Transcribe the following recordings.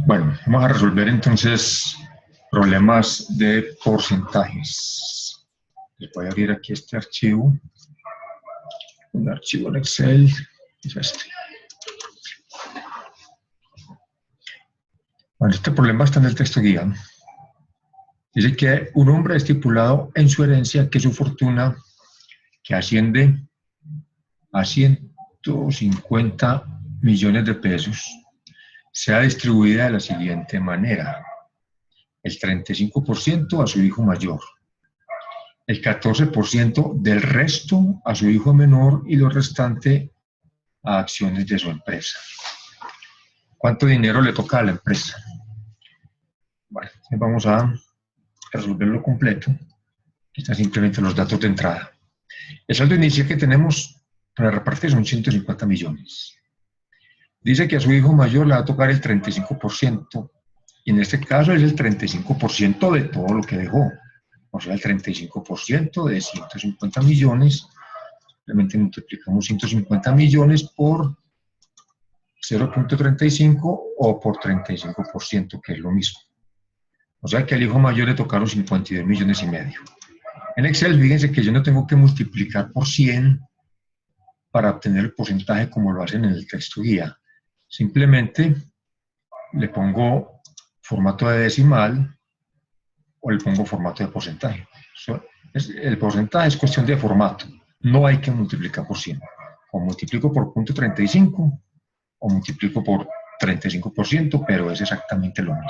Bueno, vamos a resolver entonces problemas de porcentajes. Les voy a abrir aquí este archivo, un archivo en Excel, es este. Bueno, este problema está en el texto guía. Dice que un hombre ha estipulado en su herencia que su fortuna, que asciende a 150 millones de pesos, sea distribuida de la siguiente manera: el 35% a su hijo mayor, el 14% del resto a su hijo menor y lo restante a acciones de su empresa. ¿Cuánto dinero le toca a la empresa? Bueno, vamos a resolverlo completo. Aquí están simplemente los datos de entrada. El saldo inicial que tenemos para repartir son 150 millones. Dice que a su hijo mayor le va a tocar el 35%, y en este caso es el 35% de todo lo que dejó. O sea, el 35% de 150 millones, realmente multiplicamos 150 millones por 0.35 o por 35%, que es lo mismo. O sea que al hijo mayor le tocaron 52 millones y medio. En Excel, fíjense que yo no tengo que multiplicar por 100 para obtener el porcentaje como lo hacen en el texto guía. Simplemente le pongo formato de decimal o le pongo formato de porcentaje. El porcentaje es cuestión de formato. No hay que multiplicar por 100. O multiplico por 0.35 o multiplico por 35%, pero es exactamente lo mismo.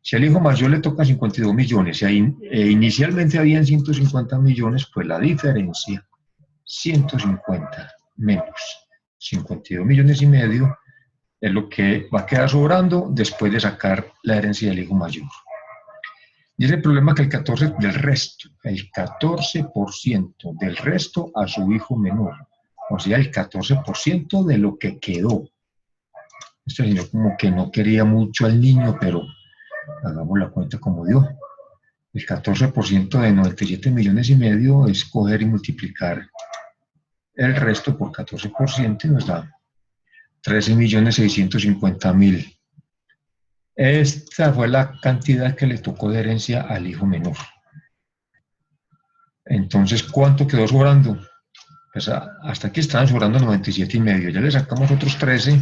Si al hijo mayor le toca 52 millones e inicialmente habían 150 millones, pues la diferencia, 150 menos 52 millones y medio, es lo que va a quedar sobrando después de sacar la herencia del hijo mayor. Y es el problema que el 14% del resto a su hijo menor, o sea, el 14% de lo que quedó. Este señor como que no quería mucho al niño, pero hagamos la cuenta como dio. El 14% de 97 millones y medio es coger y multiplicar el resto por 14% y nos da 13.650.000. Esta fue la cantidad que le tocó de herencia al hijo menor. Entonces, ¿cuánto quedó sobrando? Pues hasta aquí estaban sobrando 97 y medio. Ya le sacamos otros 13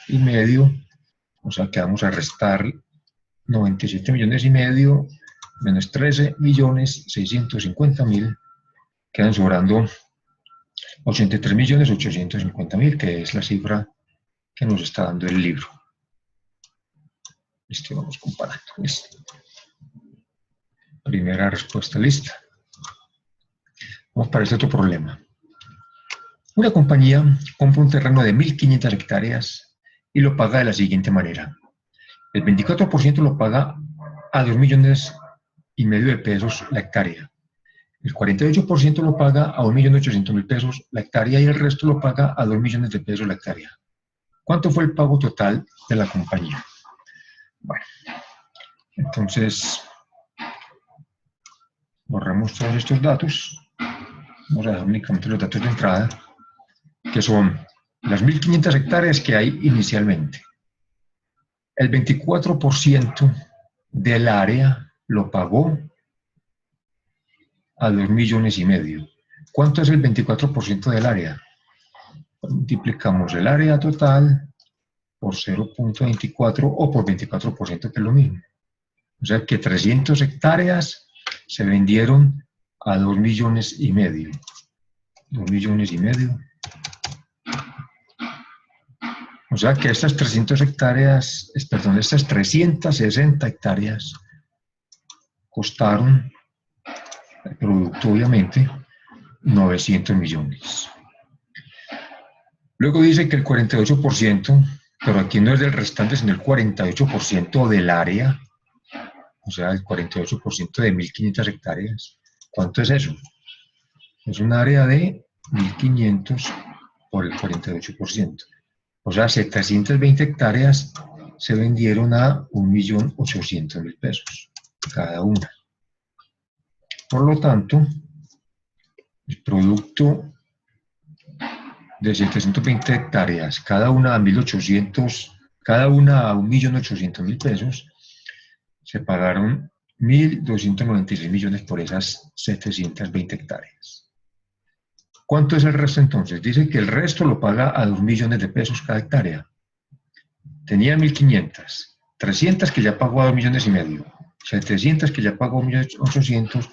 y medio. O sea que vamos a restar 97 millones y medio menos 13.650.000. Quedan sobrando 83.850.000, que es la cifra que nos está dando el libro. Listo, vamos comparando. Listo. Primera respuesta lista. Vamos para este otro problema. Una compañía compra un terreno de 1.500 hectáreas y lo paga de la siguiente manera. El 24% lo paga a 2,5 millones de pesos la hectárea. El 48% lo paga a 1.800.000 pesos la hectárea y el resto lo paga a 2 millones de pesos la hectárea. ¿Cuánto fue el pago total de la compañía? Bueno, entonces borramos todos estos datos. Vamos a dejar únicamente los datos de entrada, que son las 1.500 hectáreas que hay inicialmente. El 24% del área lo pagó a 2,5 millones. ¿Cuánto es el 24% del área? Multiplicamos el área total por 0.24 o por 24%, que es lo mismo. O sea que 300 hectáreas se vendieron a 2,5 millones. 2,5 millones. O sea que estas 360 hectáreas costaron, el producto obviamente, 900 millones. Luego dice que el 48%, pero aquí no es del restante, sino el 48% del área, o sea, el 48% de 1.500 hectáreas. ¿Cuánto es eso? Es un área de 1.500 por el 48%. O sea, 720 hectáreas se vendieron a 1.800.000 pesos cada una. Por lo tanto, el producto de 720 hectáreas, cada una a 1.800 cada una a 1.800.000 pesos, se pagaron 1.296 millones por esas 720 hectáreas. ¿Cuánto es el resto entonces? Dice que el resto lo paga a 2 millones de pesos cada hectárea. Tenía 1.500, 300 que ya pagó a 2 millones y medio, 700 que ya pagó a 1.800.000,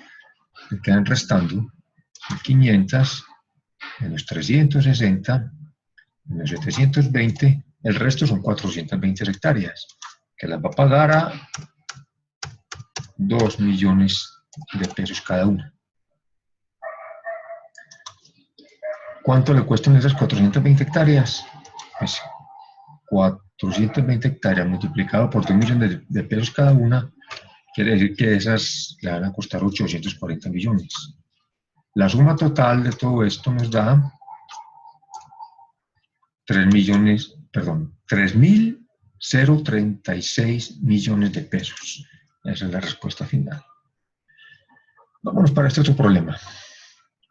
le quedan restando 1.500 menos 360 menos 720, el resto son 420 hectáreas, que las va a pagar a 2 millones de pesos cada una. ¿Cuánto le cuestan esas 420 hectáreas? Pues 420 hectáreas multiplicado por 2 millones de pesos cada una, quiere decir que esas le van a costar 840 millones. La suma total de todo esto nos da 3.036 millones de pesos. Esa es la respuesta final. Vámonos para este otro problema.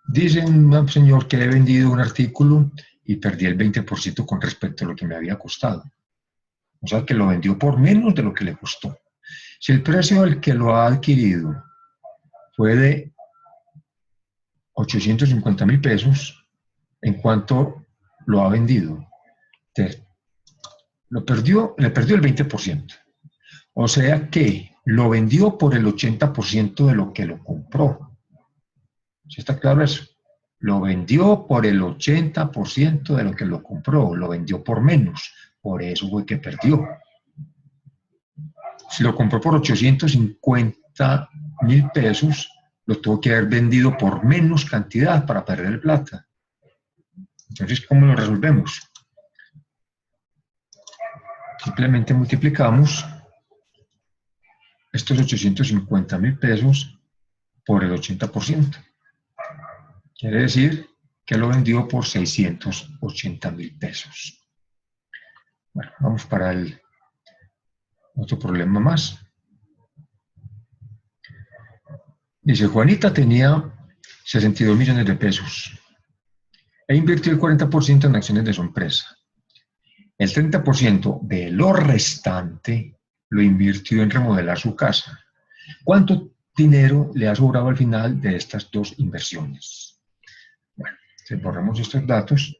Dice un señor que he vendido un artículo y perdí el 20% con respecto a lo que me había costado. O sea, que lo vendió por menos de lo que le costó. Si el precio al que lo ha adquirido fue de 850.000 pesos, ¿en cuánto lo ha vendido? Le perdió el 20%. O sea que lo vendió por el 80% de lo que lo compró. ¿Sí está claro eso? Lo vendió por el 80% de lo que lo compró, lo vendió por menos, por eso fue que perdió. Si lo compró por 850.000 pesos, lo tuvo que haber vendido por menos cantidad para perder plata. Entonces, ¿cómo lo resolvemos? Simplemente multiplicamos estos 850.000 pesos por el 80%. Quiere decir que lo vendió por 680.000 pesos. Bueno, vamos para el otro problema más. Dice, Juanita tenía 62 millones de pesos e invirtió el 40% en acciones de su empresa. El 30% de lo restante lo invirtió en remodelar su casa. ¿Cuánto dinero le ha sobrado al final de estas dos inversiones? Bueno, si borramos estos datos,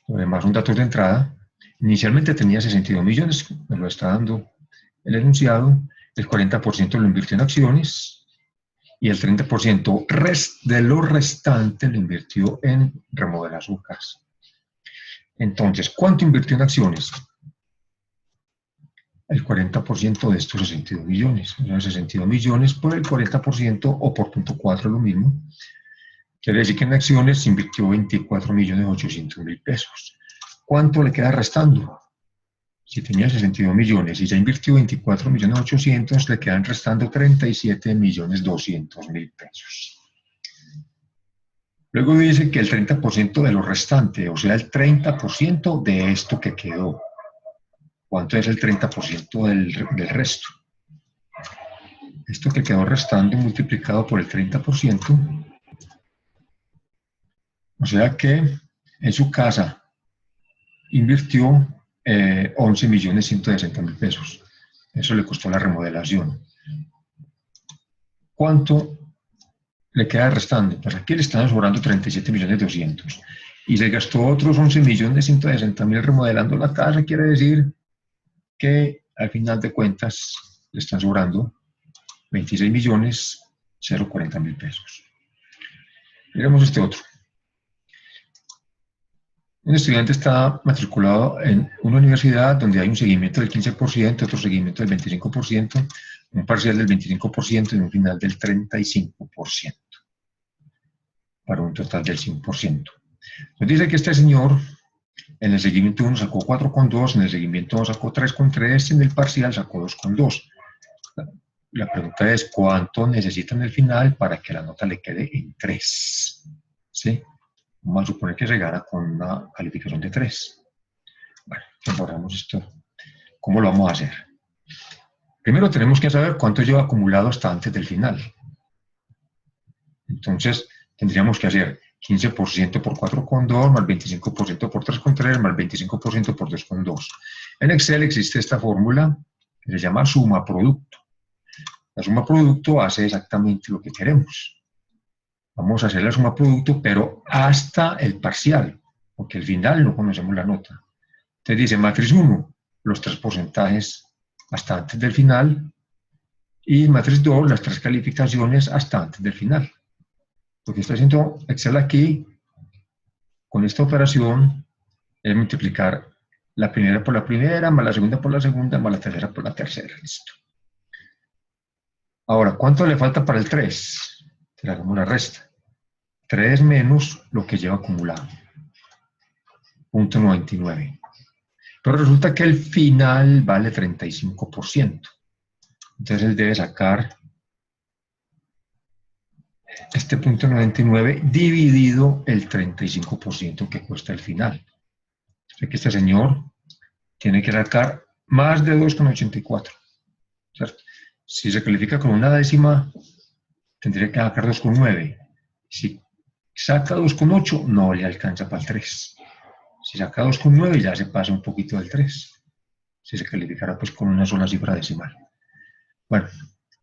lo demás son datos de entrada. Inicialmente tenía 62 millones, me lo está dando el enunciado, el 40% lo invirtió en acciones y el 30% de lo restante lo invirtió en remodelar su casa. Entonces, ¿cuánto invirtió en acciones? El 40% de estos 62 millones. O sea, 62 millones por el 40% o por 0.4 lo mismo. Quiere decir que en acciones invirtió 24.800.000 pesos. ¿Cuánto le queda restando? Si tenía 62 millones y ya invirtió 24.800.000, le quedan restando 37.200.000 pesos. Luego dice que el 30% de lo restante, o sea, el 30% de esto que quedó. ¿Cuánto es el 30% del resto? Esto que quedó restando multiplicado por el 30%, o sea que en su casa invirtió 11.160.000 pesos. Eso le costó la remodelación. ¿Cuánto le queda restando? Pues aquí le están sobrando 37.200.000 y se gastó otros 11.160.000 remodelando la casa. Quiere decir que al final de cuentas le están sobrando 26.040.000 pesos. Miremos este otro. Un estudiante está matriculado en una universidad donde hay un seguimiento del 15%, otro seguimiento del 25%, un parcial del 25% y un final del 35%, para un total del 100%. Nos dice que este señor en el seguimiento 1 sacó 4,2, en el seguimiento 2 sacó 3,3, en el parcial sacó 2,2. La pregunta es, ¿cuánto necesita en el final para que la nota le quede en 3? ¿Sí? Vamos a suponer que llegara con una calificación de 3. Bueno, borramos esto. ¿Cómo lo vamos a hacer? Primero tenemos que saber cuánto lleva acumulado hasta antes del final. Entonces, tendríamos que hacer 15% por 4,2, más 25% por 3,3, más 25% por 2,2. En Excel existe esta fórmula que se llama suma producto. La suma producto hace exactamente lo que queremos. Vamos a hacer la suma producto, pero hasta el parcial, porque al final no conocemos la nota. Entonces dice matriz 1, los 3 porcentajes hasta antes del final, y matriz 2, las 3 calificaciones hasta antes del final. Lo que está haciendo Excel aquí, con esta operación, es multiplicar la primera por la primera, más la segunda por la segunda, más la tercera por la tercera. Listo. Ahora, ¿cuánto le falta para el 3? Le hagamos la resta. 3 menos lo que lleva acumulado. 0.99. Pero resulta que el final vale 35%. Entonces él debe sacar este 0.99 dividido el 35% que cuesta el final. O sea que este señor tiene que sacar más de 2,84. ¿Cierto? Si se califica con una décima, tendría que sacar 2,9. Si saca 2,8, no le alcanza para el 3. Si saca 2,9, ya se pasa un poquito del 3. Si se calificara pues con una sola cifra decimal. Bueno,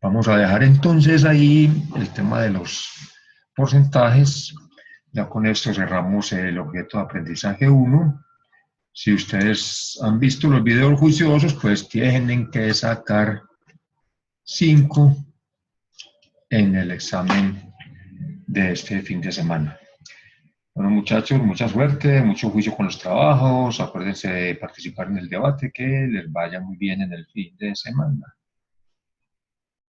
vamos a dejar entonces ahí el tema de los porcentajes. Ya con esto cerramos el objeto de aprendizaje 1. Si ustedes han visto los videos juiciosos, pues tienen que sacar 5 en el examen de este fin de semana. Bueno, muchachos, mucha suerte, mucho juicio con los trabajos. Acuérdense de participar en el debate, que les vaya muy bien en el fin de semana.